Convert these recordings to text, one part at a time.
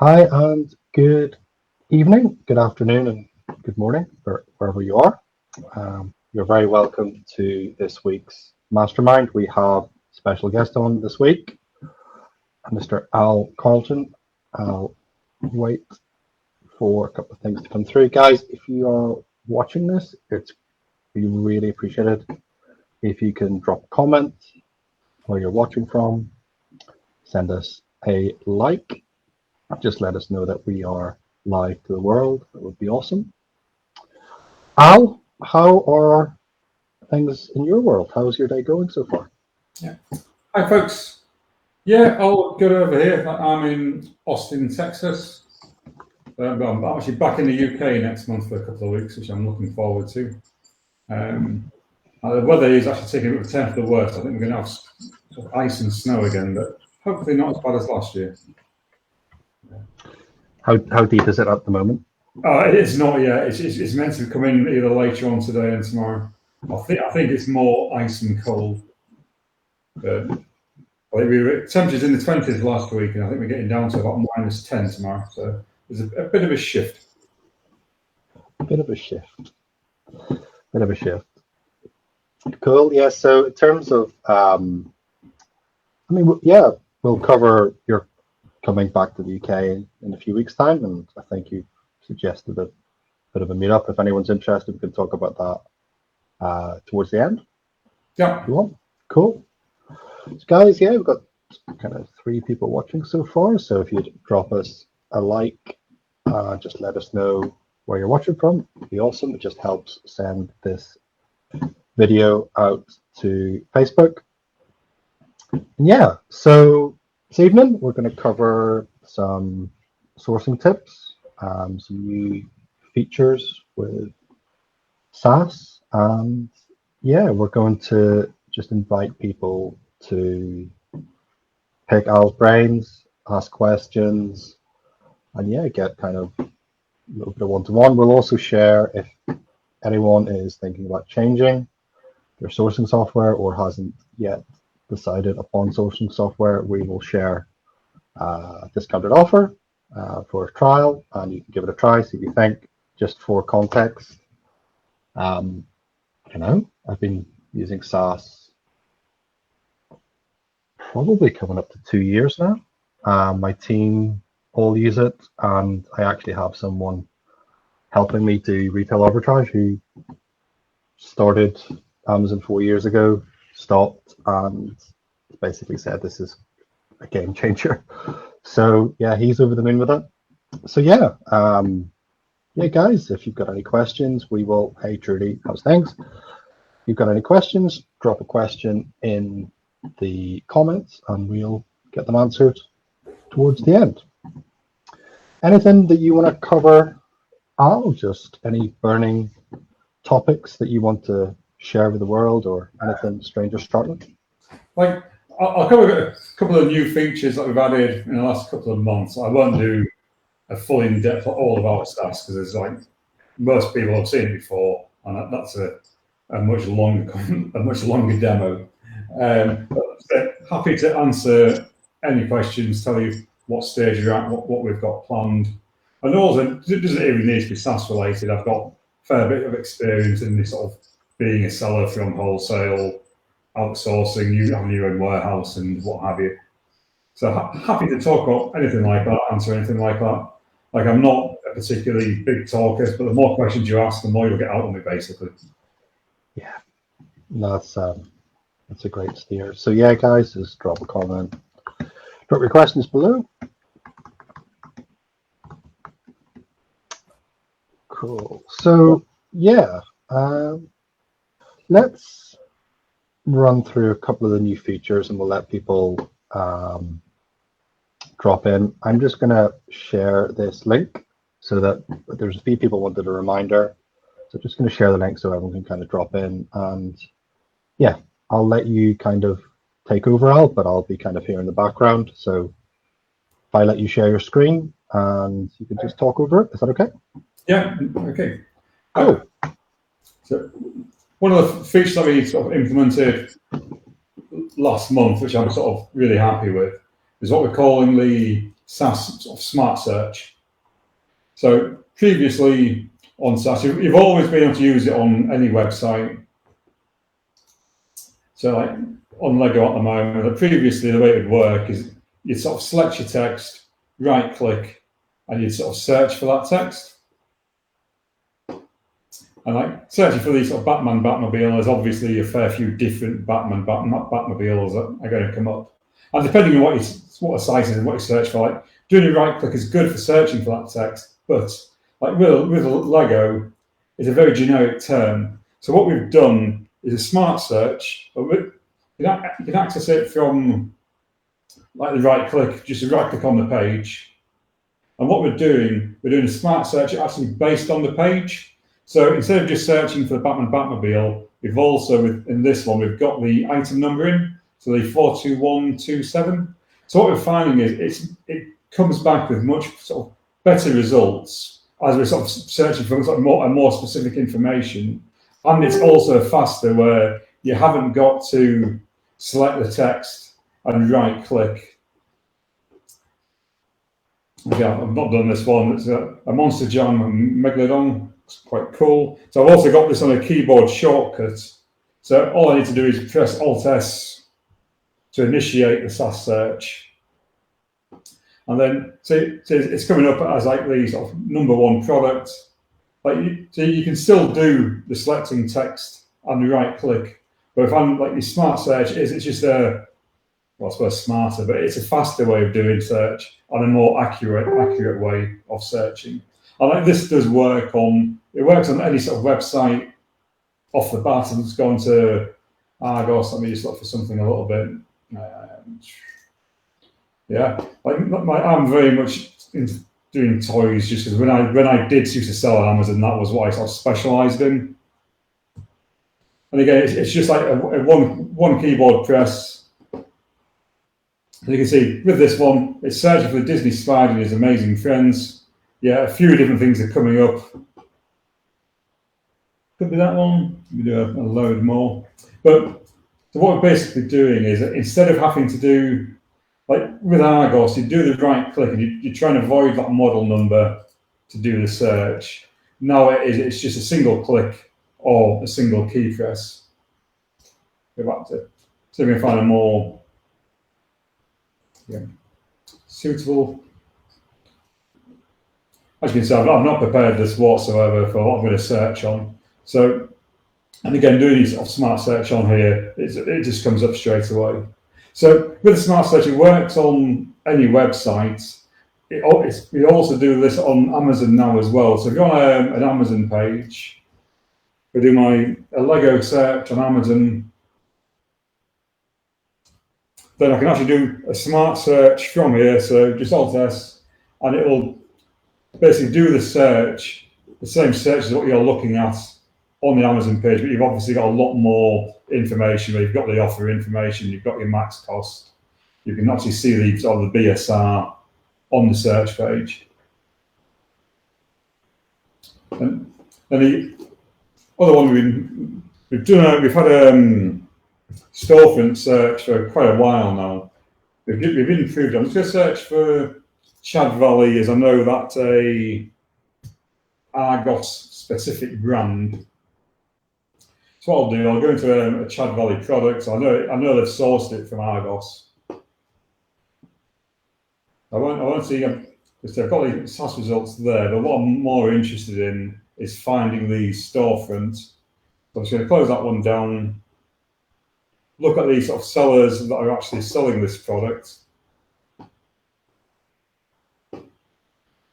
Hi, and good evening, good afternoon, and good morning, wherever you are. You're very welcome to this week's Mastermind. We have a special guest on this week, Mr. Al Carlton. I'll wait for a couple of things to come through. Guys, if you are watching this, it's we really appreciate it if you can drop a comment where you're watching from, send us a like. Just let us know that we are live to the world. That would be awesome. Al, how are things in your world? How's your day going so far? Yeah. Hi, folks. Yeah, all good over here. I'm in Austin, Texas. I'm actually back in the UK next month for a couple of weeks, which I'm looking forward to. The weather is actually taking a turn for the worse. I think we're going to have sort of ice and snow again, but hopefully not as bad as last year. How deep is it at the moment? It's not yet. It's meant to come in either later on today and tomorrow. I think it's more ice and cold. But we were temperatures in the 20s last week, and I think we're getting down to about -10 tomorrow. So there's a bit of a shift. Bit of a shift. Cool. Yeah. So in terms of, we'll cover your coming back to the UK in a few weeks' time, and I think you suggested a bit of a meetup. If anyone's interested, we can talk about that towards the end. Yeah. If you want. Cool. So guys, yeah, we've got kind of 3 people watching so far. So if you'd drop us a like, just let us know where you're watching from. It'd be awesome. It just helps send this video out to Facebook. And yeah, so this evening we're going to cover some sourcing tips, some new features with SAS, and yeah, we're going to just invite people to pick Al's brains, ask questions, and yeah, get kind of a little bit of one-to-one. We'll also share if anyone is thinking about changing their sourcing software or hasn't yet decided upon sourcing software, we will share a discounted offer for a trial, and you can give it a try, see if you think. Just for context, I've been using SAS probably coming up to 2 years now. My team all use it, and I actually have someone helping me do retail arbitrage who started Amazon 4 years ago, stopped, and basically said this is a game changer. So yeah, he's over the moon with it. So yeah, guys, if you've got any questions, we will. Hey Trudy, how's things? If you've got any questions, drop a question in the comments, and we'll get them answered towards the end. Anything that you want to cover, Al? Just any burning topics that you want to share with the world, or anything strangers starting? Like, I'll cover a couple of new features that we've added in the last couple of months. I won't do a full in-depth for all of our SAS because there's like most people have seen it before, and that's a much longer demo. But happy to answer any questions, tell you what stage you're at, what we've got planned. And also, it doesn't even need to be SAS related. I've got a fair bit of experience in this sort of being a seller from wholesale, outsourcing, having your own warehouse and what have you. So happy to talk about anything like that, answer anything like that. Like, I'm not a particularly big talker, but the more questions you ask, the more you'll get out of me, basically. Yeah, that's a great steer. So yeah, guys, just drop a comment, drop your questions below. Cool. So yeah, let's run through a couple of the new features, and we'll let people drop in. I'm just going to share this link so that there's a few people wanted a reminder. So just going to share the link so everyone can kind of drop in, and yeah, I'll let you kind of take over, Al, but I'll be kind of here in the background. So if I let you share your screen and you can just talk over it, is that okay? Yeah, okay. Cool. So one of the features that we sort of implemented last month, which I'm sort of really happy with, is what we're calling the SAS sort of smart search. So previously on SAS, you've always been able to use it on any website. So like on Lego at the moment, previously the way it would work is you'd sort of select your text, right click, and you'd sort of search for that text. And like searching for these sort of Batman Batmobile, there's obviously a fair few different Batmobiles that are going to come up. And depending on what the site is and what you search for, like doing a right click is good for searching for that text, but like with Lego, it's a very generic term. So what we've done is a smart search, but you can access it from like the right click, just a right click on the page. And what we're doing a smart search actually based on the page. So instead of just searching for the Batman Batmobile, we've also, in this one, we've got the item number in, so the 42127. So what we're finding is it comes back with much sort of better results as we're sort of searching for sort of more specific information. And it's also faster where you haven't got to select the text and right click. Okay, I've not done this one. It's a Monster Jam Megalodon. It's quite cool. So I've also got this on a keyboard shortcut. So all I need to do is press Alt-S to initiate the SAS search. And then so it's coming up as like the sort of number 1 product. So you can still do the selecting text and the right click. But if I'm like the smart search it's just well, I suppose smarter, but it's a faster way of doing search and a more accurate way of searching. And like this does work on any sort of website off the bat. I'm just going to Argos. Let me just look for something a little bit. Yeah, like I'm very much into doing toys just because when I did used to sell on Amazon, that was what I sort of specialised in. And again, it's just like a one keyboard press. As you can see, with this one, it's searching for the Disney Spider and his amazing friends. Yeah, a few different things are coming up. Could be that one. We do a load more. But so what we're basically doing is that instead of having to do, like with Argos, you do the right click and you try and avoid that model number to do the search. Now it's just a single click or a single key press. Go back to see if we can find a more suitable. As you can see, I've not prepared this whatsoever for what I'm going to search on. So, and again, doing this smart search on here, it just comes up straight away. So with the smart search, it works on any website. We also do this on Amazon now as well. So if you're on an Amazon page, we do a Lego search on Amazon. Then I can actually do a smart search from here. So just Alt-S, and it will basically do the search, the same search as what you're looking at on the Amazon page, but you've obviously got a lot more information. You've got the offer information, you've got your max cost. You can actually see the BSR on the search page. And the other one we've had a storefront search for quite a while now. We've improved. I'm just going to search for Chad Valley, as I know that's a Argos specific brand. So what I'll do, I'll go into a Chad Valley product. I know they've sourced it from Argos. I won't see because I've got the SAS results there, but what I'm more interested in is finding the storefront. So I'm just going to close that one down. Look at these sort of sellers that are actually selling this product.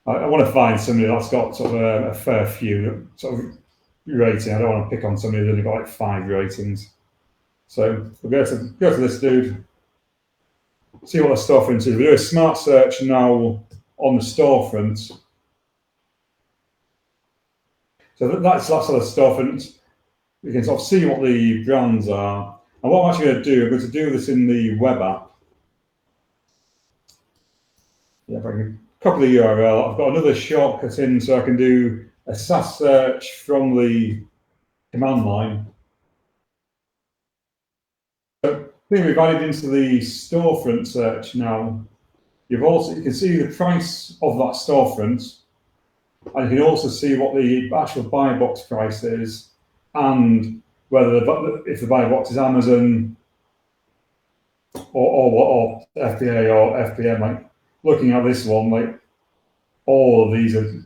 I want to find somebody that's got sort of a fair few sort of rating. I don't want to pick on somebody who's only got like 5 ratings. So we'll go to this dude, see what the storefront is. We do a smart search now on the storefront. So that's sort of storefront. You can sort of see what the brands are. And what I'm actually going to do, I'm going to do this in the web app. Yeah, if I can copy the URL. I've got another shortcut in so I can do a SAS search from the command line. So I think we've added into the storefront search now. you can see the price of that storefront, and you can also see what the actual buy box price is, and whether if the buy box is Amazon or FBA or FBM. Like looking at this one, like all of these are,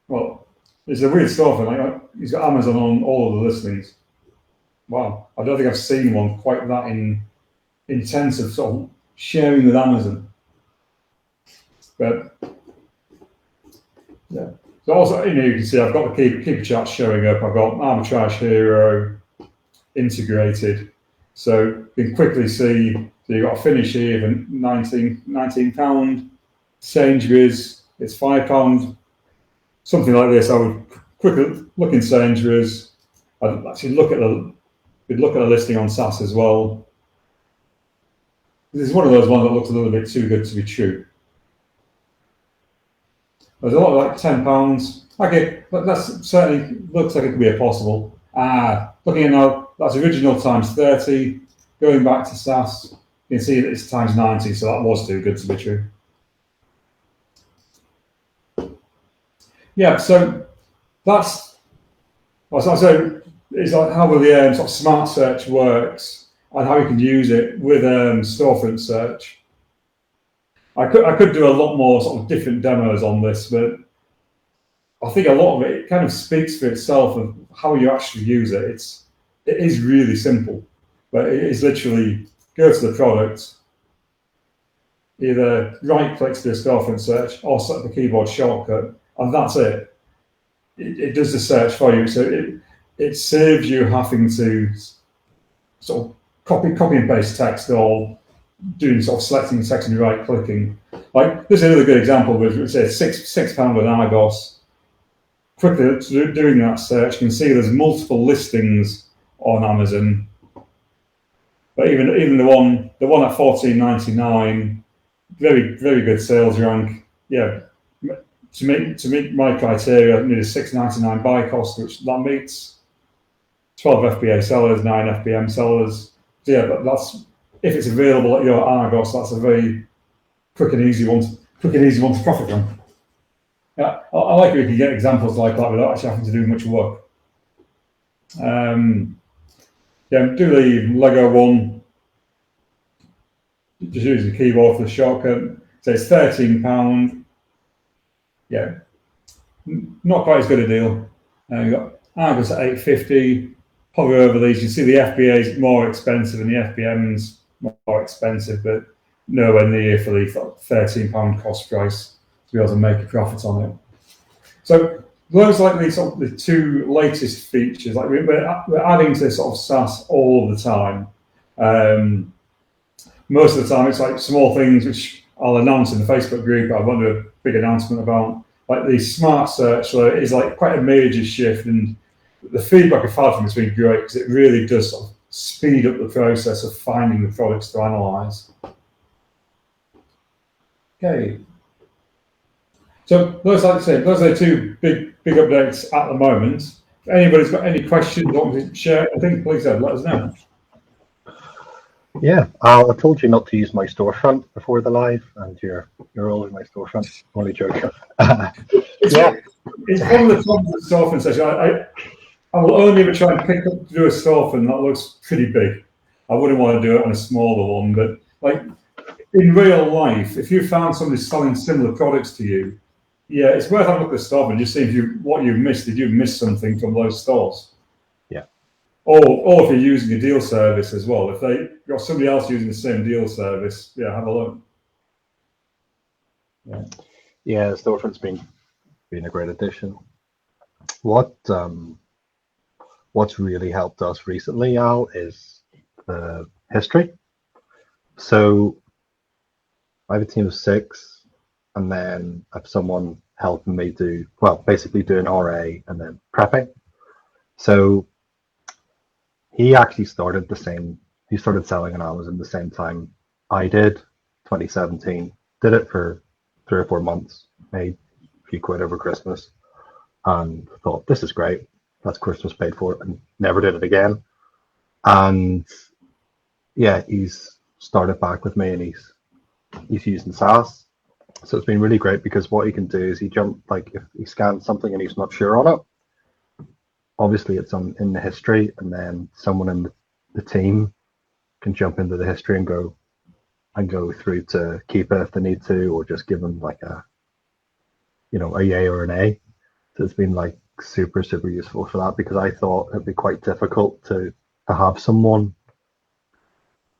well, it's a weird storefront. Like he's got Amazon on all of the listings. Wow, I don't think I've seen one quite that intensive sort of sharing with Amazon. But yeah, so also you can see I've got the keeper chart showing up. I've got Arbitrage Hero integrated, so you can quickly see. So you've got a finish here for £19. Sainsbury's, it's £5. Something like this. I would quickly look in Sainsbury's. I'd actually look at the listing on SAS as well. This is one of those ones that looks a little bit too good to be true. There's a lot like £10. Okay, but that certainly looks like it could be a possible. Looking at now, that's original times 30. Going back to SAS, you can see that it's times 90, so that was too good to be true. Yeah, so that's so it's like how the sort of smart search works and how you can use it with storefront search. I could do a lot more sort of different demos on this, but I think a lot of it kind of speaks for itself of how you actually use it. It is really simple, but it is literally go to the product, either right click to do a storefront search or set the keyboard shortcut, and that's it. It does the search for you, so it saves you having to sort of copy and paste text or doing sort of selecting text and right clicking. Like this is another good example with say £6 with Argos. Quickly doing that search, you can see there's multiple listings on Amazon. But even the one at £14.99, very good sales rank. Yeah, to meet my criteria, I need a £6.99 buy cost, which that meets 12 FBA sellers, 9 FBM sellers. So yeah, that's if it's available at your Argos, that's a very quick and easy one to profit from. Yeah, I like it if you get examples like that without actually having to do much work. Yeah, do the Lego one. Just use the keyboard for the shortcut. So it's £13. Yeah, not quite as good a deal. You've got Argos at £8.50. Hover over these, you see the FBA is more expensive and the FBM's more expensive, but nowhere near for the £13 cost price to be able to make a profit on it. So those like the two latest features, like we're adding to sort of SAS all the time. Most of the time it's like small things which I'll announce in the Facebook group. I want to do a big announcement about, like the smart search. So it is like quite a major shift, and the feedback I've had from it's been great because it really does sort of speed up the process of finding the products to analyze. Okay. So those are the two big updates at the moment. If anybody's got any questions or want to share anything, please let us know. Yeah, I told you not to use my storefront before the live, and you're all in my storefront. Only joking. Yeah, it's one of the problems with storefront session. I will only ever try and do a storefront that looks pretty big. I wouldn't want to do it on a smaller one, but like in real life, if you found somebody selling similar products to you, yeah, it's worth having a look at the store and just seeing what you've missed. Did you miss something from those stores? Yeah. Or if you're using a deal service as well. If they've got somebody else using the same deal service, yeah, have a look. Yeah, the storefront's been a great addition. What's really helped us recently, Al, is the history. So I have a team of 6, and then I have someone helping me basically do an RA and then prepping. So he actually started he started selling on Amazon the same time I did, 2017. Did it for 3 or 4 months, made a few quid over Christmas, and thought, this is great. That's Christmas paid for, and never did it again. And yeah, he's started back with me, and he's using SAS. So it's been really great because what he can do is he jump, like if he scans something and he's not sure on it, obviously it's in the history, and then someone in the team can jump into the history and go through to keep it if they need to, or just give them like a yay or an A. So it's been like super useful for that, because I thought it'd be quite difficult to have someone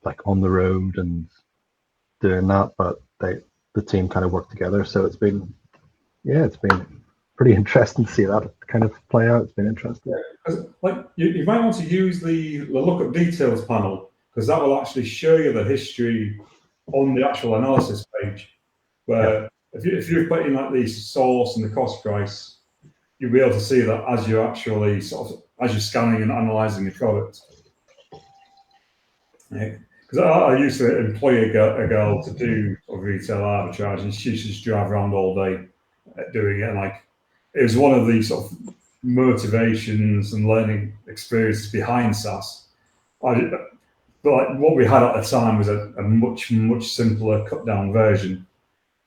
like on the road and doing that, but the team kind of worked together. So it's been pretty interesting to see that kind of play out. It's been interesting. Yeah, like you might want to use the look at details panel, because that will actually show you the history on the actual analysis page, where if you put in like the source and the cost price, you'll be able to see that as you're actually as you're scanning and analysing the product. Because I used to employ a girl to do retail arbitrage, and she used to just drive around all day doing it. And like, it was one of the sort of motivations and learning experiences behind SAS. But like what we had at the time was a much simpler, cut down version.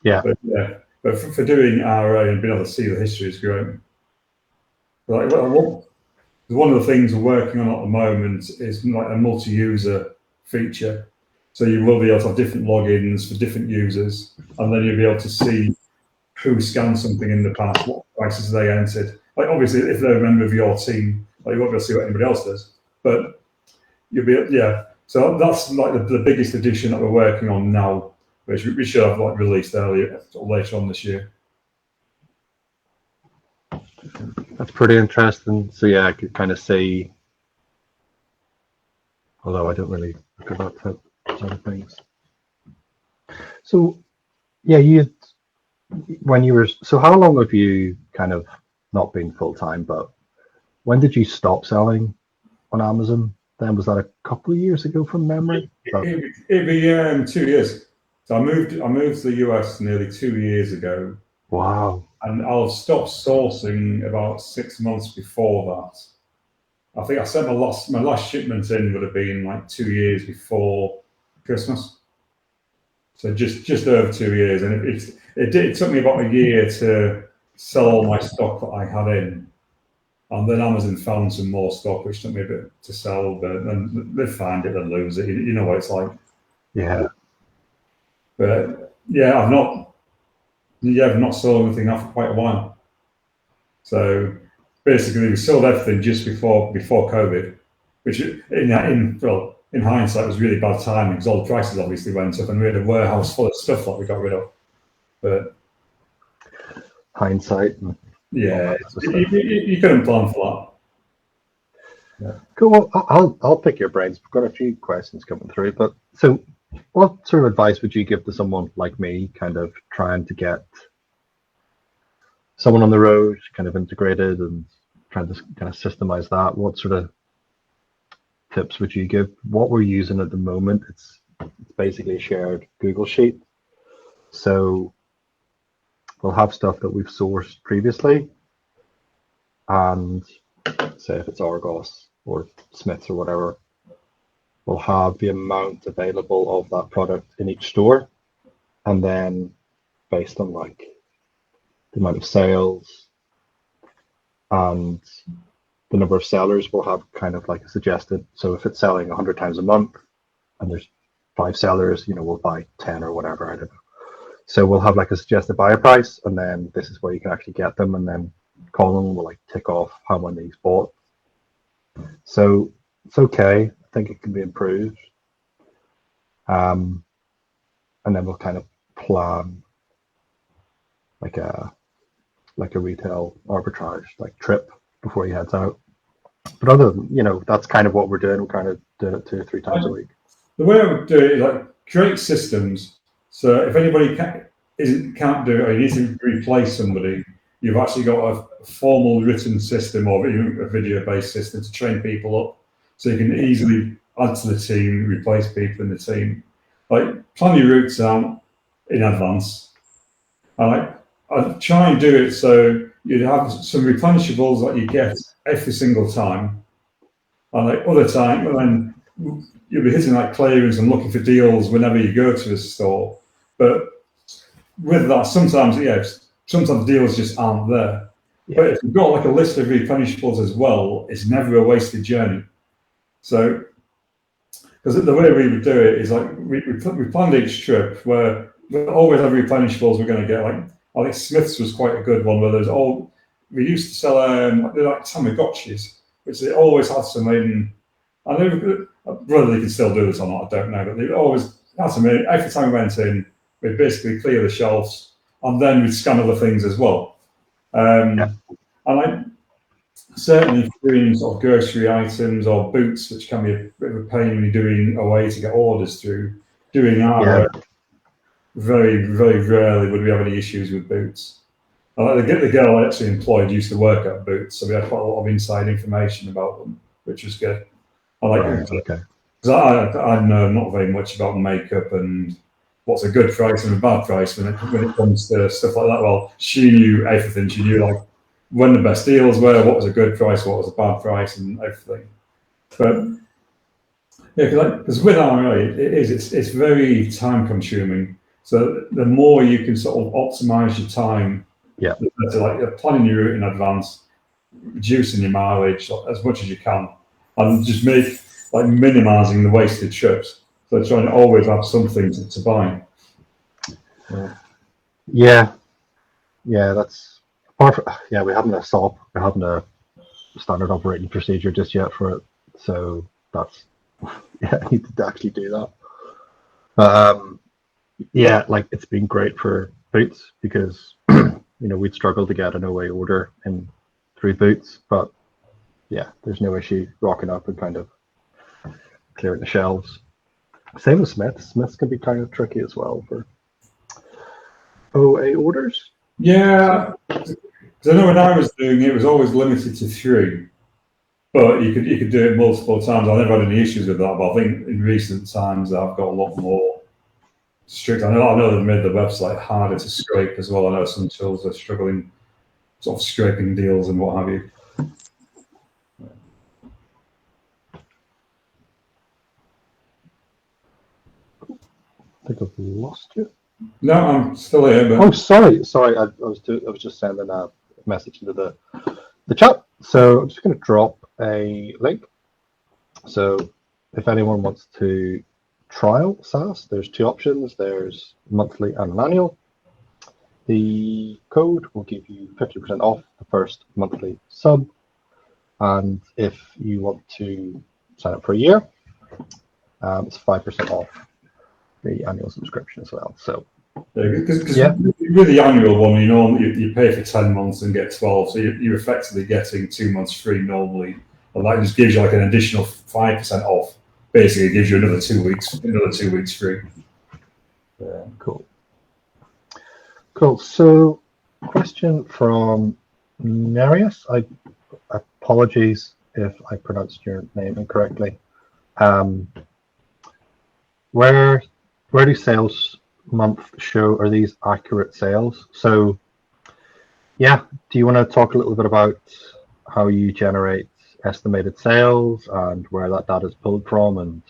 Yeah. But for doing RA and being able to see the history is great. Like, one of the things we're working on at the moment is like a multi-user feature. So you will be able to have different logins for different users, and then you'll be able to see who scanned something in the past, what prices they entered. Like obviously, if they're a member of your team, like you won't be able to see what anybody else does. But you'll be So that's like the biggest addition that we're working on now, which we should have like released later on this year. That's pretty interesting. So yeah, I could kind of see, although I don't really look at that sort of things. So yeah, so how long have you kind of not been full time, but when did you stop selling on Amazon? Then was that a couple of years ago from memory? It'd be 2 years. So I moved to the US nearly 2 years ago. Wow. And I'll stop sourcing about 6 months before that. I think I sent my last shipment in would have been like 2 years before Christmas. So just over 2 years, and it took me about a year to sell all my stock that I had in, and then Amazon found some more stock, which took me a bit to sell. But then they find it and lose it. You know what it's like. Yeah. But yeah, I've not sold anything after quite a while. So basically, we sold everything just before COVID, which in hindsight was really bad timing, because all the prices obviously went up, and we had a warehouse full of stuff that we got rid of. But hindsight. Yeah, you couldn't plan for that. Yeah. Cool. Well, I'll pick your brains. We've got a few questions coming through, but so what sort of advice would you give to someone like me, kind of trying to get someone on the road kind of integrated and trying to kind of systemize that? What sort of tips would you give? What we're using at the moment, it's basically a shared Google Sheet. So we'll have stuff that we've sourced previously, and say if it's Argos or Smiths or whatever, we'll have the amount available of that product in each store, and then based on like the amount of sales and the number of sellers, we'll have kind of like a suggested. So if it's selling 100 times a month and there's 5 sellers, we'll buy 10 or whatever, I don't know. So we'll have like a suggested buyer price, and then this is where you can actually get them, and then Colin will like tick off how many he's bought. So it's okay. I think it can be improved. And then we'll kind of plan like a retail arbitrage like trip before he heads out. But other than, that's kind of what we're doing. We're kind of doing it 2 or 3 times a week. The way I would do it is like create systems. So if anybody can't do it, or you need to replace somebody, you've actually got a formal written system, or even a video-based system to train people up, so you can easily add to the team, replace people in the team. Like plan your routes out in advance. I try and do it so you'd have some replenishables that you get every single time, and like other time, and then you'll be hitting like clearance and looking for deals whenever you go to a store. But with that, sometimes deals just aren't there. Yeah. But if you've got like a list of replenishables as well, it's never a wasted journey. So, because the way we would do it is like we planned each trip where we always have replenishables we're going to get. Like I think Smith's was quite a good one where there's all we used to sell they're like Tamagotchis, which they always had some in. I know whether they can still do this or not, I don't know, but they always had some in. Every time we went in, we'd basically clear the shelves and then we'd scan other things as well. And I certainly doing sort of grocery items or boots, which can be a bit of a pain when you're doing a way to get orders through. Doing our very, very rarely would we have any issues with boots. The girl I actually employed used to work at Boots, so we had quite a lot of inside information about them, which was good. I like it because I know not very much about makeup and what's a good price and a bad price when it comes to stuff like that. Well, she knew everything. She knew like when the best deals were, what was a good price, what was a bad price, and everything. But yeah, because with RA, it's very time consuming. So the more you can sort of optimize your time, the better. Like you're planning your route in advance, reducing your mileage as much as you can, and just minimizing the wasted trips. So trying to always have something to buy. Yeah, that's apart. Yeah, we haven't a SOP, we haven't a standard operating procedure just yet for it. So that's I need to actually do that. Yeah, like it's been great for Boots because we'd struggle to get an OA order in through Boots, but yeah, there's no issue rocking up and kind of clearing the shelves. Same with Smiths. Smiths can be kind of tricky as well for OA orders. Yeah, because I know when I was doing it, it was always limited to 3, but you could do it multiple times. I never had any issues with that, but I think in recent times I've got a lot more strict. I know they've made the website harder to scrape as well. I know some tools are struggling, sort of scraping deals and what have you. I think I've lost you. No, I'm still here. But... Oh, sorry. I was just sending a message into the chat. So I'm just going to drop a link. So if anyone wants to trial SAS, there's 2 options. There's monthly and an annual. The code will give you 50% off the first monthly sub. And if you want to sign up for a year, it's 5% off the annual subscription as well. So because with the annual one, you pay for 10 months and get 12, so you're effectively getting 2 months free normally, and that just gives you like an additional 5% off. Basically, it gives you another 2 weeks free. Yeah, cool. So, question from Marius. Apologies if I pronounced your name incorrectly. Where do sales month show? Are these accurate sales? So, yeah, do you want to talk a little bit about how you generate estimated sales and where that data is pulled from and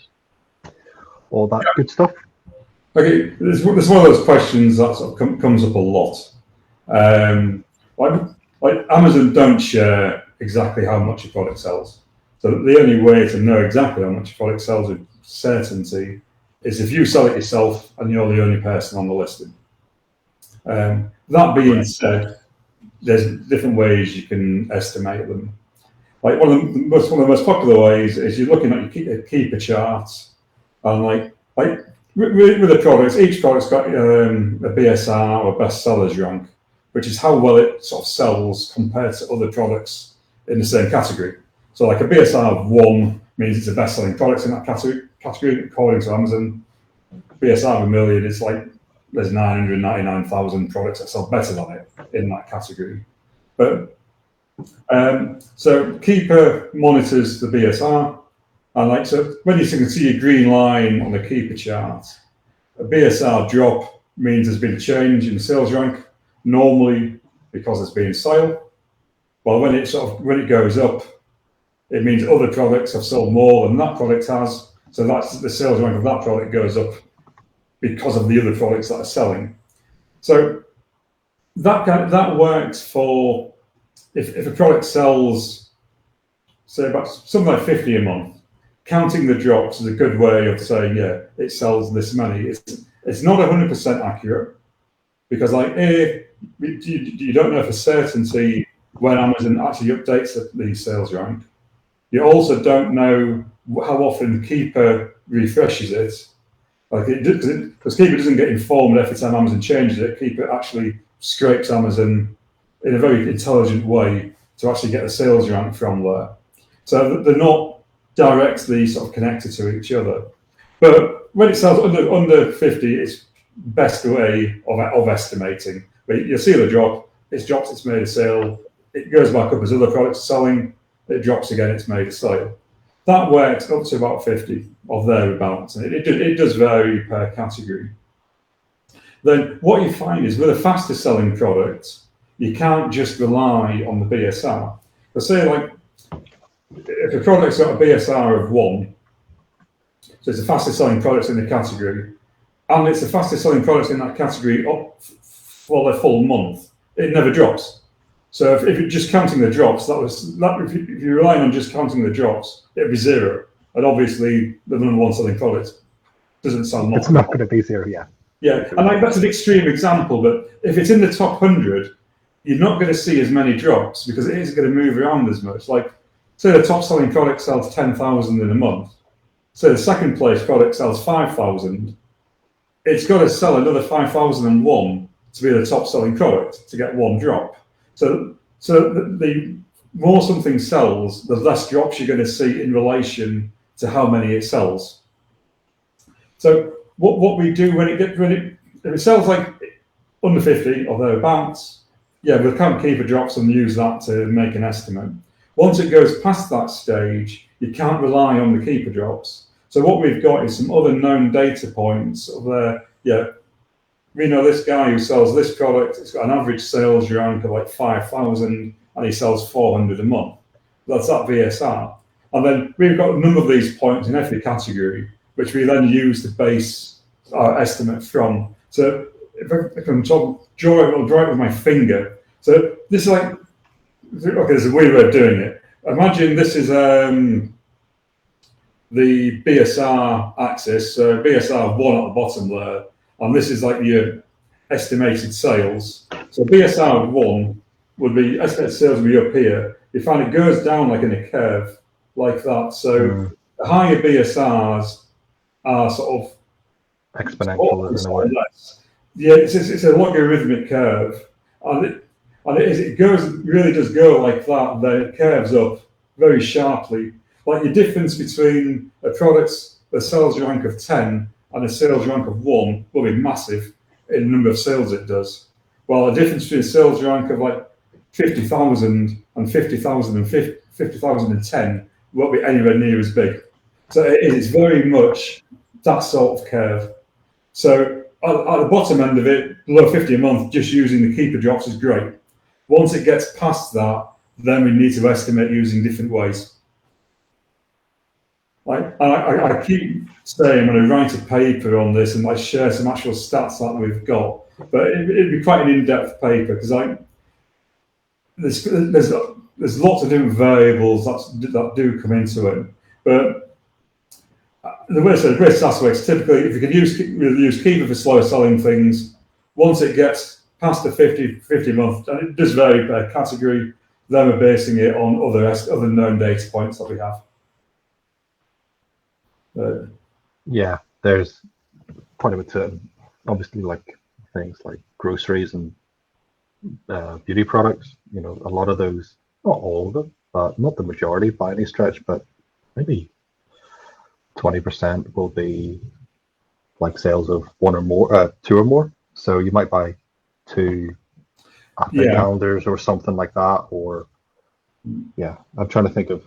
all that good stuff? Okay, there's one of those questions that sort of comes up a lot. Like Amazon don't share exactly how much your product sells. So the only way to know exactly how much your product sells with certainty is if you sell it yourself and you're the only person on the listing. That being said, there's different ways you can estimate them. Like one of the most popular ways is you're looking at your keeper charts, and like with the products, each product's got a BSR or best sellers rank, which is how well it sort of sells compared to other products in the same category. So like a BSR of 1 means it's the best selling products in that category according to Amazon. BSR of 1 million, it's like there's 999,000 products that sell better than it in that category. But so Keeper monitors the BSR, and so when you can see a green line on the Keeper chart, a BSR drop means there's been a change in the sales rank, normally because there's been sale. Well, when it goes up, it means other products have sold more than that product has, so that's the sales rank of that product goes up because of the other products that are selling. So that works for if a product sells, say, about something like 50 a month. Counting the drops is a good way of saying, yeah, it sells this many. It's not 100% accurate, because like you don't know for certainty when Amazon actually updates the sales rank. You also don't know how often Keeper refreshes it. Like because Keeper doesn't get informed every time Amazon changes it. Keeper actually scrapes Amazon in a very intelligent way to actually get the sales rank from there. So they're not directly sort of connected to each other. But when it sells under 50, it's best way of estimating. But you'll see the drop, it's dropped, it's made a sale, it goes back up as other products are selling, it drops again, it's made a sale. That works up to about 50 or thereabouts, and it does vary per category. Then what you find is with a faster selling product, you can't just rely on the BSR. But say like, if a product's got a BSR of 1, so it's the fastest selling product in the category, and it's the fastest selling product in that category up for the full month, it never drops. So if you're just counting the drops, if you're relying on just counting the drops, it'd be 0. And obviously, the number 1 selling product doesn't sell more. It's not going to be 0, yeah. Yeah, and like, that's an extreme example, but if it's in the top 100, you're not going to see as many drops because it isn't going to move around as much. Like, say the top selling product sells 10,000 in a month. So the second place product sells 5,000. It's got to sell another 5,001 to be the top selling product to get 1 drop. So the more something sells, the less drops you're going to see in relation to how many it sells. So what we do if it sells like under 50 or thereabouts, yeah, we can't keep a drops and use that to make an estimate. Once it goes past that stage, you can't rely on the keeper drops. So what we've got is some other known data points where, yeah, we know this guy who sells this product, it's got an average sales rank of like 5,000 and he sells 400 a month. That's that VSR. And then we've got a number of these points in every category, which we then use to base our estimate from. So if I'm draw it with my finger. So this is like, okay, there's a weird way of doing it. Imagine this is the BSR axis, so BSR 1 at the bottom there, and this is like your estimated sales. So BSR 1 would be, estimated sales would be up here. You find it goes down like in a curve, like that. So the higher BSRs are sort of exponential, isn't it? Yeah, it's a logarithmic curve, and it really does go like that. Then it curves up very sharply. Like your difference between a product's sales rank of 10 and a sales rank of 1 will be massive in the number of sales it does. While the difference between a sales rank of like 50,000 and 50,000 and 50,010 won't be anywhere near as big. So it's very much that sort of curve. So at the bottom end of it, below 50 a month, just using the keeper drops is great. Once it gets past that, then we need to estimate using different ways. Like I keep saying when I write a paper on this and I share some actual stats that we've got, but it'd be quite an in-depth paper because there's lots of different variables that do come into it. But the way SAS works, typically, if you can use Keeper for slower selling things, once it gets past the 50 month, and it does vary per category, then we're basing it on other known data points that we have. Yeah, there's quite a bit to, obviously, like things like groceries and beauty products. You know, a lot of those, not all of them, but not the majority by any stretch, but maybe 20% will be like sales of 1 or more, 2 or more. So you might buy 2 advent calendars or something like that, or yeah, I'm trying to think of,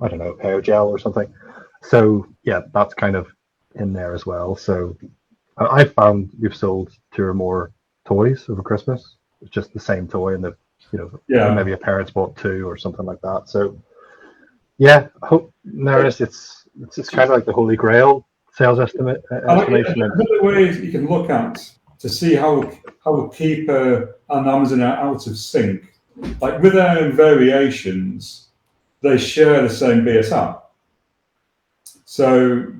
I don't know, hair gel or something. So yeah, that's kind of in there as well. So I found we've sold 2 or more toys over Christmas. It's just the same toy, and maybe a parent's bought 2 or something like that. So yeah, I hope notice it's kind of like the holy grail sales estimation. Another way you can look at to see how Keeper and Amazon are out of sync. Like with their own variations, they share the same BSR. So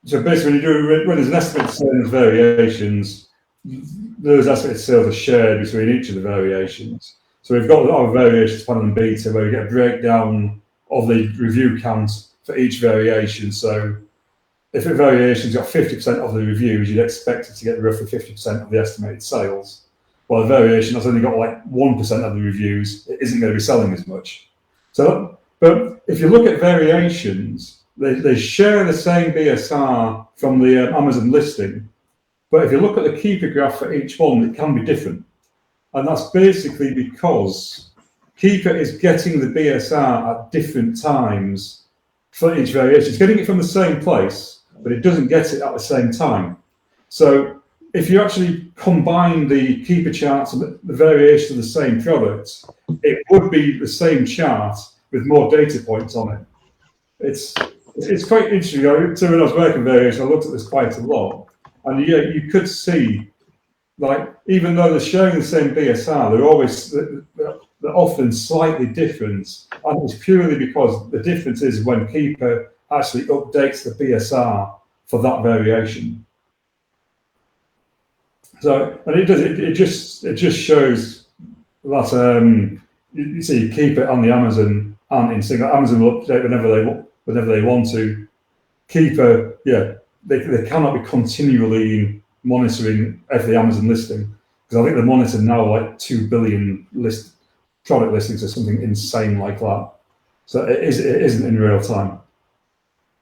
basically, when there's an estimated sales variations, those estimated sales are shared between each of the variations. So we've got our variations panel and beta where you get a breakdown of the review count for each variation. So if a variation's got 50% of the reviews, you'd expect it to get roughly 50% of the estimated sales. While a variation that's only got like 1% of the reviews, it isn't going to be selling as much. So, but if you look at variations, they share the same BSR from the Amazon listing. But if you look at the Keeper graph for each one, it can be different. And that's basically because Keeper is getting the BSR at different times for each variation. It's getting it from the same place, but it doesn't get it at the same time. So if you actually combine the Keeper charts and the variation of the same product, it would be the same chart with more data points on it. It's quite interesting. So when I was working variation, I looked at this quite a lot. And yeah, you could see, like, even though they're sharing the same BSR, they're often slightly different. And it's purely because the difference is when Keeper actually updates the BSR for that variation. So, and it just shows that you see Keeper on the Amazon aren't in sync. Amazon will update whenever they want to. Keeper, yeah, they cannot be continually monitoring every Amazon listing, because I think they monitor now like 2 billion product listings or something insane like that. So it isn't in real time.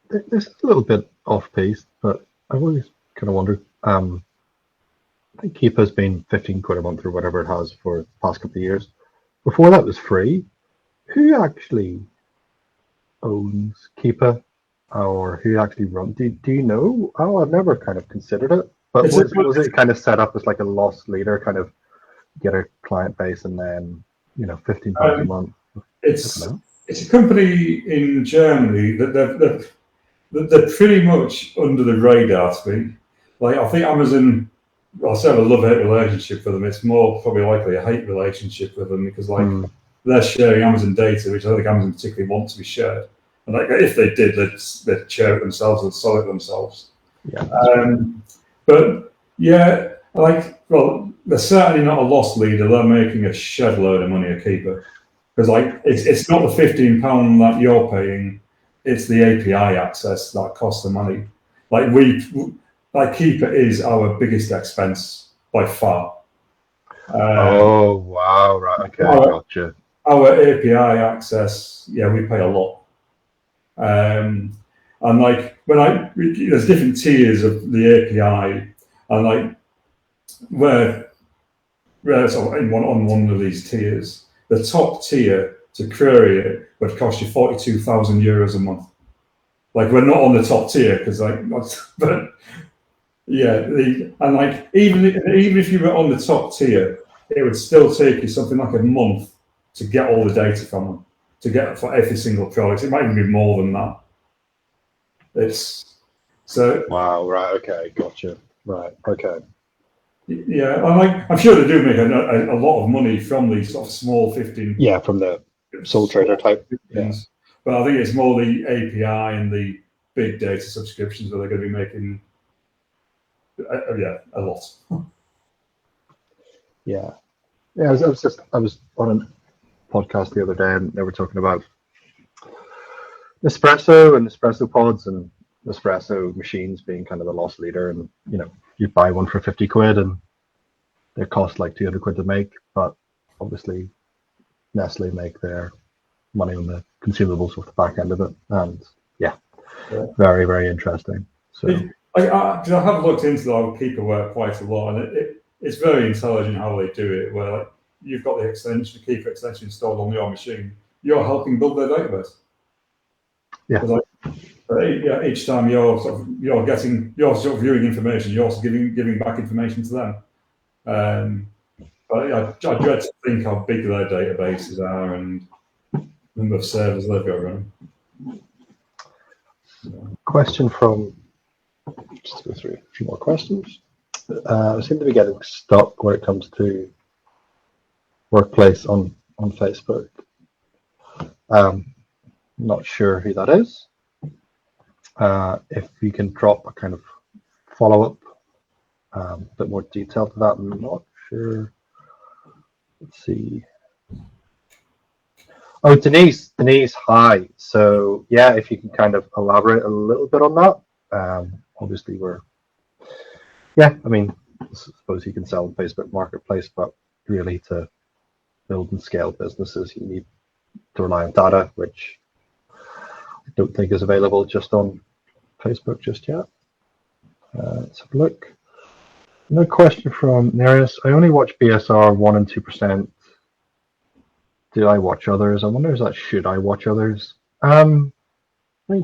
It's a little bit off piece, but I've always kind of wondered. I think Keepa's been 15 quid a month or whatever it has for the past couple of years. Before that was free. Who actually owns Keepa, or who actually runs? Do you know? Oh, I've never kind of considered it. But was it kind of set up as like a loss leader, kind of get a client base and then, you know, £15 a month? It's a company in Germany that they're pretty much under the radar to me. Like, I think Amazon, I say I have a love-hate relationship with them. It's more probably likely a hate relationship with them, because like they're sharing Amazon data, which I don't think Amazon particularly want to be shared. And like, if they did, they'd share it themselves and sell it themselves. Yeah. But yeah, like, well, they're certainly not a loss leader. They're making a shed load of money a Keeper, because like it's not the £15 that you're paying; it's the API access that costs the money. Like Keeper is our biggest expense by far. Oh wow! Right, okay, gotcha. Our API access, yeah, we pay a lot. And like there's different tiers of the API, and like where on one of these tiers, the top tier to query it would cost you €42,000 a month. Like, we're not on the top tier because but yeah, and like even if you were on the top tier, it would still take you something like a month to get all the data from them, to get for every single product. It might even be more than that. It's so. Wow. Right. Okay. Gotcha. Right. Okay. Yeah, I'm sure they do make a lot of money from these sort of small 15. Yeah, from the sole trader type things. Yeah. But I think it's more the API and the big data subscriptions where they're going to be making, a lot. Yeah. I was on a podcast the other day, and they were talking about Nespresso and Nespresso pods and Nespresso machines being kind of the loss leader, and you know, you buy one for 50 quid and they cost like 200 quid to make, but obviously Nestle make their money on the consumables with the back end of it, and very, very interesting. So I have looked into the Keeper work quite a lot, and it's very intelligent how they do it, where like you've got the Keeper extension installed on your machine, you're helping build their database. Yeah. Each time you're sort of viewing information, you're also giving back information to them. But I dread to think how big their databases are and number of servers they've got running. Question from, just go through a few more questions. I seem to be getting stuck when it comes to workplace on Facebook. Not sure who that is. If you can drop a kind of follow-up, a bit more detail to that, I'm not sure. Let's see. Oh, Denise, hi. So yeah, if you can kind of elaborate a little bit on that. Obviously I mean, I suppose you can sell on Facebook Marketplace, but really to build and scale businesses, you need to rely on data, which I don't think is available just on Facebook just yet. Let's have a look. Another question from Nereus. I only watch BSR 1 and 2%. Do I watch others? I wonder, is that should I watch others? I mean,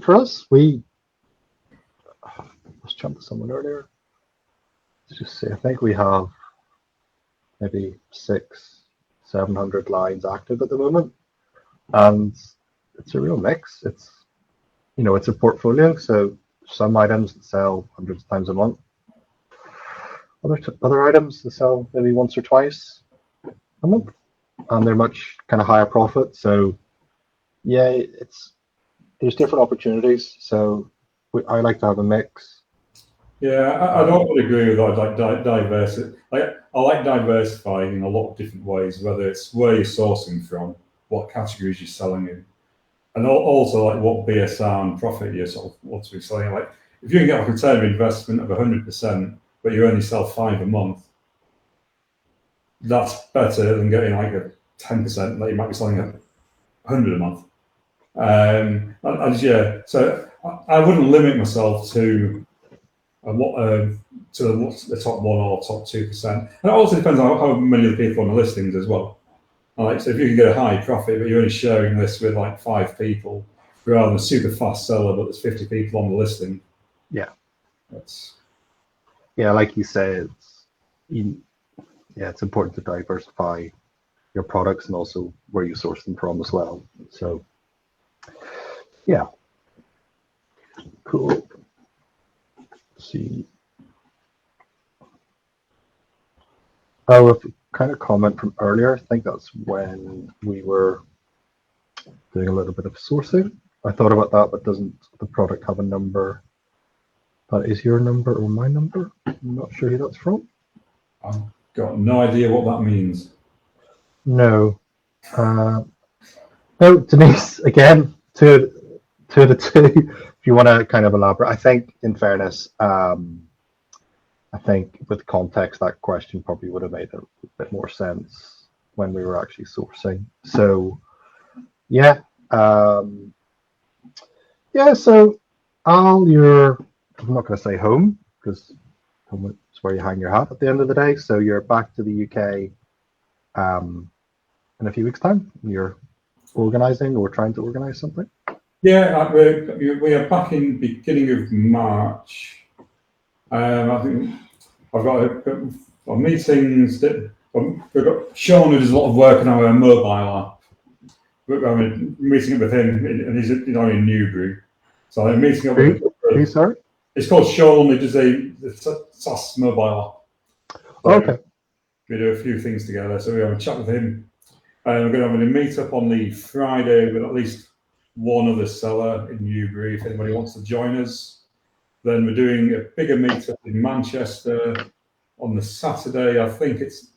for us, I was chatting to someone earlier. Let's just say, I think we have maybe 600-700 lines active at the moment, and it's a real mix. It's it's a portfolio, so some items that sell hundreds of times a month, other items that sell maybe once or twice a month, and they're much kind of higher profit. So yeah, there's different opportunities. So I like to have a mix. Yeah, I don't agree with that. Like diversity. I like diversifying in a lot of different ways, whether it's where you're sourcing from, what categories you're selling in, and also like what BSR and profit you're sort of want to be selling. Like if you can get like a return of investment of 100%, but you only sell 5 a month, that's better than getting like a 10% that you might be selling at 100 a month. So I wouldn't limit myself to the top 1 or top 2%. And it also depends on how many of the people on the listings as well. So if you can get a high profit, but you're only sharing this with like 5 people, rather than a super fast seller, but there's 50 people on the listing. Yeah, like you say, it's important to diversify your products and also where you source them from as well. So yeah, cool. Let's see. Oh, a kind of comment from earlier. I think that's when we were doing a little bit of sourcing. I thought about that, but doesn't the product have a number that is your number or my number? I'm not sure who that's from. I've got no idea what that means. No. No, Denise, again, two of the two. If you want to kind of elaborate, I think, in fairness, I think with context, that question probably would have made a bit more sense when we were actually sourcing. So, yeah. So Al, I'm not going to say home, because home is where you hang your hat at the end of the day. So you're back to the UK in a few weeks' time. You're organizing or trying to organize something? Yeah, we are back in beginning of March. I think I've got meetings. We've got Sean, who does a lot of work on our mobile app. I'm meeting up with him, and he's only in Newbury. So I'm meeting up with him. Sorry? It's called Sean. He does the SAS mobile app. So okay. We do a few things together. So we have a chat with him. We're going to have a meet up on the Friday with at least one other seller in Newbury if anybody wants to join us. Then we're doing a bigger meetup in Manchester on the Saturday. I think it's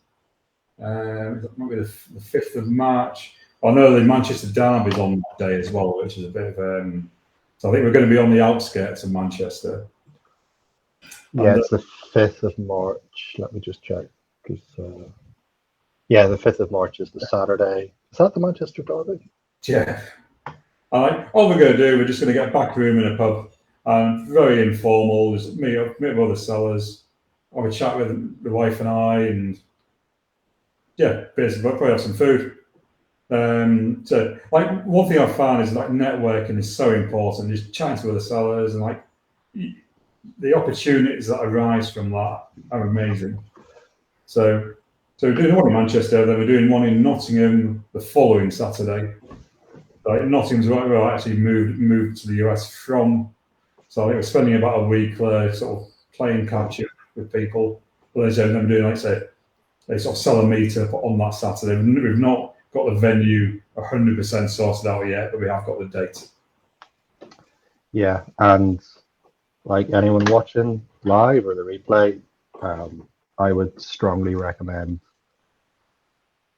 maybe the 5th of March. I know the Manchester Derby's on that day as well, which is a bit of so I think we're going to be on the outskirts of Manchester. Yeah, it's the 5th of March. Let me just check. Because the 5th of March is the Saturday. Is that the Manchester Derby? Yeah. All we're going to do, we're just going to get a back room in a pub, and very informal. Just meet up with other sellers, have a chat with the wife and I, and basically probably have some food. So one thing I've found is networking is so important. Just chatting to other sellers and the opportunities that arise from that are amazing. So we're doing one in Manchester, then we're doing one in Nottingham the following Saturday. Nottingham's where we actually moved to the US from. So I think we're spending about a week sort of playing catch up with people. But as I'm doing, like say, they sort of sell a meetup on that Saturday. We've not got the venue 100% sorted out yet, but we have got the date. Yeah, and like anyone watching live or the replay, I would strongly recommend,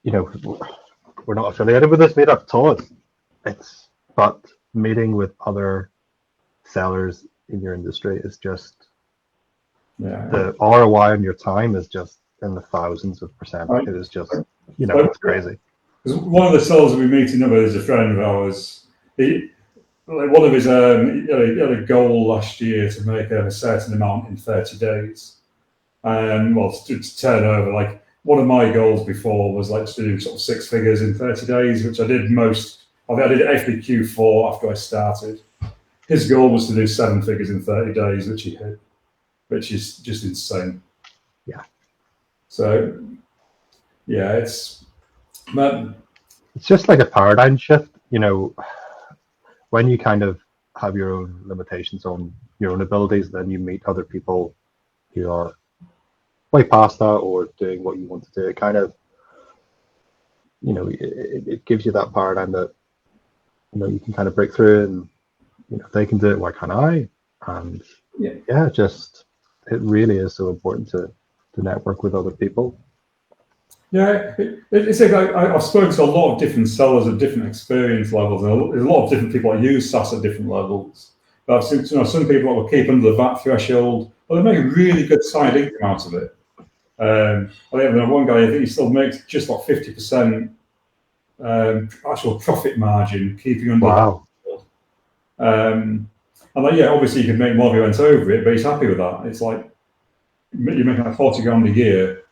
we're not affiliated with this meetup at all. But meeting with other sellers in your industry is just, the ROI on your time is just in the thousands of percent. Right. It is just, it's crazy. One of the sellers we meet another is a friend of ours. One of his, he had a goal last year to make a certain amount in 30 days. To turn over. Like one of my goals before was like to do sort of 6 figures in 30 days, which I did I did actually Q4 after I started. His goal was to do 7 figures in 30 days, which he hit, which is just insane. Yeah. So, yeah, it's just like a paradigm shift, when you kind of have your own limitations on your own abilities, then you meet other people who are way past that or doing what you want to do. It kind of, it gives you that paradigm that, you can kind of break through, and, if they can do it, why can't I? And it really is so important to network with other people. Yeah, it's like I've spoken to a lot of different sellers at different experience levels, and there's a lot of different people that use SAS at different levels. But I've seen some people that will keep under the VAT threshold, or they make a really good side income out of it. I think one guy, I think he still makes just like 50% actual profit margin, keeping under. Wow. And obviously you can make more if you went over it, but he's happy with that. It's like you're making like 40 grand a year.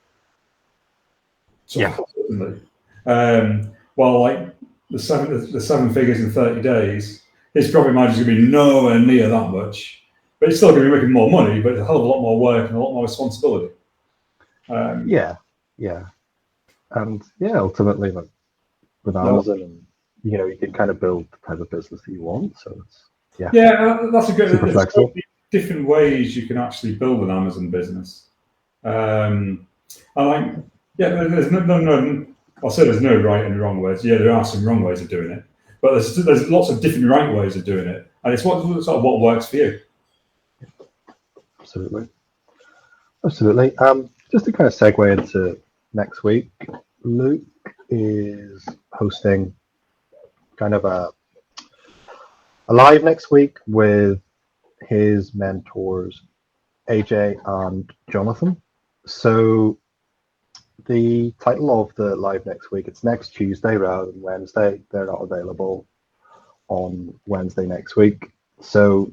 While like the seven figures in 30 days, his profit margin is going to be nowhere near that much, but he's still going to be making more money, but a hell of a lot more work and a lot more responsibility. And ultimately, like with Amazon, and you can kind of build the type of business that you want. So it's that's a good. Super flexible. Different ways you can actually build an Amazon business. There's no. I'll say there's no right and wrong ways. Yeah, there are some wrong ways of doing it, but there's lots of different right ways of doing it, and it's what works for you. Absolutely. Just to kind of segue into next week, Luke is hosting kind of a live next week with his mentors, AJ and Jonathan. So the title of the live next week, it's next Tuesday rather than Wednesday. They're not available on Wednesday next week. So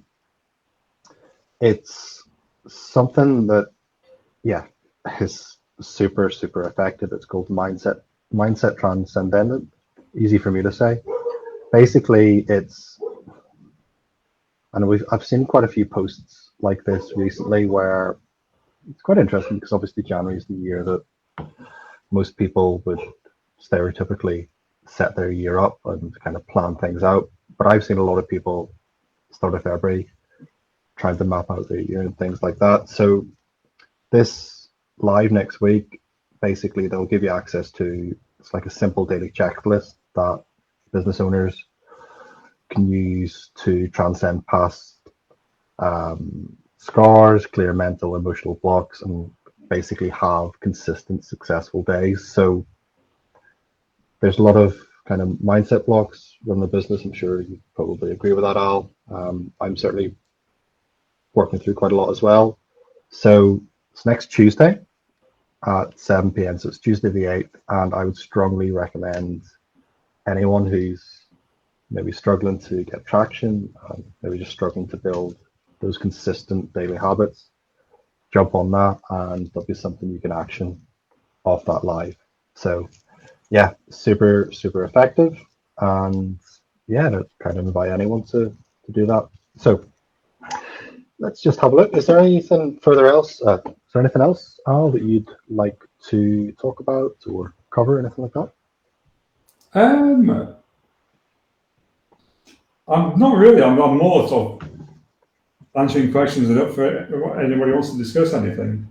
it's something that, is super, super effective. It's called Mindset Transcendent. Easy for me to say. Basically, I've seen quite a few posts like this recently where it's quite interesting because obviously January is the year that most people would stereotypically set their year up and kind of plan things out. But I've seen a lot of people start of February trying to map out their year and things like that. So this live next week, basically they'll give you access to, it's like a simple daily checklist that business owners can use to transcend past scars, clear mental, emotional blocks, and basically have consistent, successful days. So there's a lot of kind of mindset blocks run the business. I'm sure you probably agree with that, Al. I'm certainly working through quite a lot as well. So it's next Tuesday at 7 p.m. So it's Tuesday the 8th, and I would strongly recommend anyone who's maybe struggling to get traction, maybe just struggling to build those consistent daily habits, jump on that, and there'll be something you can action off that live. So super, super effective, and to kind of invite anyone to do that. So let's just have a look. Is there anything further else? Is there anything else, Al, that you'd like to talk about or cover, anything like that? I'm not really. I'm more sort of answering questions and up for it. Anybody wants to discuss anything.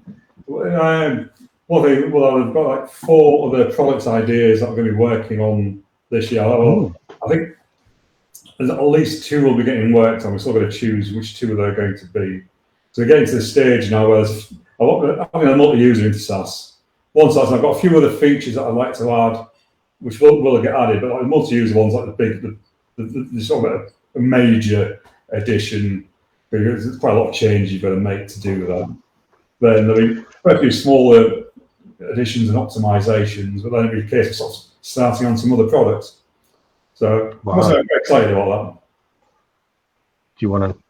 Well, I've got like 4 other product ideas that I'm going to be working on this year. I think there's at least 2 will be getting worked on. We're still going to choose which 2 they're going to be. So we're getting to the stage now where I'm a multi-user into SAS. Once I've got a few other features that I'd like to add, which will get added, but like the multi-user ones, like the sort of a major addition, because there's quite a lot of change you've got to make to do that. Then there'll be quite a few smaller additions and optimizations, but then it'll be a case of sort of starting on some other products. So I'm very excited about that. Do you want to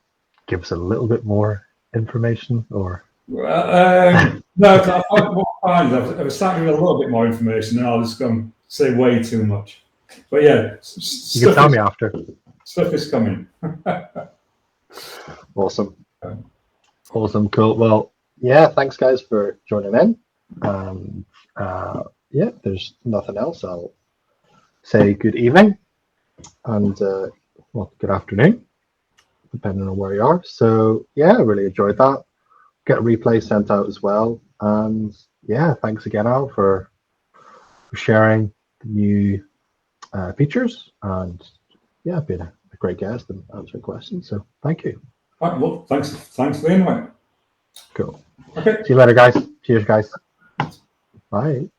give us a little bit more information, or? No, I was starting with a little bit more information, and I'll just go and say way too much. But yeah, you can tell me after. Stuff is coming. Awesome. Awesome, cool. Well, yeah, thanks guys for joining in. Yeah, if there's nothing else, I'll say good evening and well, good afternoon, depending on where you are. So yeah, I really enjoyed that. Get a replay sent out as well. And yeah, thanks again, Al, for sharing the new features, and yeah, being a great guest and answering questions. So thank you. Right, well, thanks for the invite. Cool. Okay. See you later, guys. Cheers, guys. Bye.